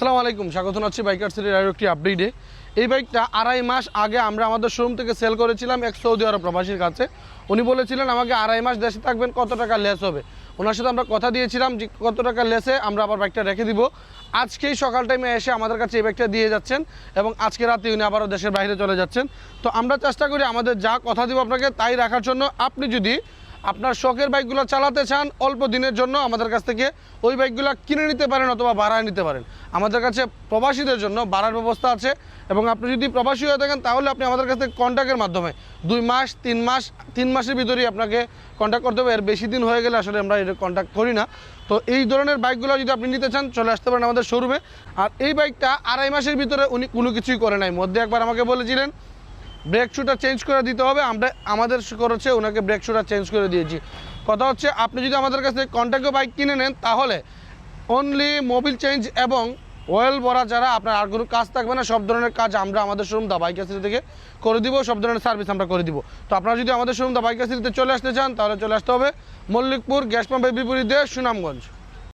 আসসালামু আলাইকুম, স্বাগত জানাচ্ছি বাইকার সিটির আরও একটি আপডেটে। এই বাইকটা 2.5 মাস আগে আমরা আমাদের শোরুম থেকে সেল করেছিলাম এক সৌদি আরব প্রবাসীর কাছে। উনি বলেছিলেন আমাকে 2.5 মাস দেশে থাকবেন, কত টাকা লেস হবে। ওনার সাথে আমরা কথা দিয়েছিলাম যে কত টাকা লেসে আমরা আবার বাইকটা রেখে দিব। আজকেই সকাল টাইমে এসে আমাদের কাছে এই বাইকটা দিয়ে যাচ্ছেন এবং আজকে রাতে উনি আবারও দেশের বাইরে চলে যাচ্ছেন। তো আমরা চেষ্টা করি আমাদের যা কথা দিব আপনাকে তাই রাখার জন্য। আপনি যদি আপনার শখের বাইকগুলো চালাতে চান অল্প দিনের জন্য, আমাদের কাছ থেকে ওই বাইকগুলো কিনে নিতে পারেন অথবা ভাড়ায় নিতে পারেন। আমাদের কাছে প্রবাসীদের জন্য ভাড়ার ব্যবস্থা আছে এবং আপনি যদি প্রবাসী হয়ে থাকেন তাহলে আপনি আমাদের কাছ থেকে কন্ট্যাক্টের মাধ্যমে 2 মাস 3 মাসের ভিতরেই আপনাকে কন্ট্যাক্ট করতে হবে। এর বেশি দিন হয়ে গেলে আসলে আমরা এটা কন্ট্যাক্ট করি না। তো এই ধরনের বাইকগুলো যদি আপনি নিতে চান চলে আসতে পারেন আমাদের শোরুমে। আর এই বাইকটা 2.5 মাসের ভিতরে উনি কোনো কিছুই করে নাই। মধ্যে একবার আমাকে বলেছিলেন ব্রেক শুটা চেঞ্জ করে দিতে হবে, আমরা আমাদের করেছে ওনাকে ব্রেক শুটা চেঞ্জ করে দিয়েছি। কথা হচ্ছে আপনি যদি আমাদের কাছ থেকে কন্ট্যাক্টে বাইক কিনে নেন তাহলে অনলি মোবিল চেঞ্জ এবং অয়েল ভরা ছাড়া আপনার আর কোনো কাজ থাকবে না। সব ধরনের কাজ আমরা আমাদের শোরুম দা বাইক সিটি থেকে করে দিব, সব ধরনের সার্ভিস আমরা করে দিব। তো আপনারা যদি আমাদের শোরুম দা বাইক সিটিতে চলে আসতে চান তাহলে চলে আসতে হবে মল্লিকপুর গ্যাস পাম্পের বিপরীতে সুনামগঞ্জ।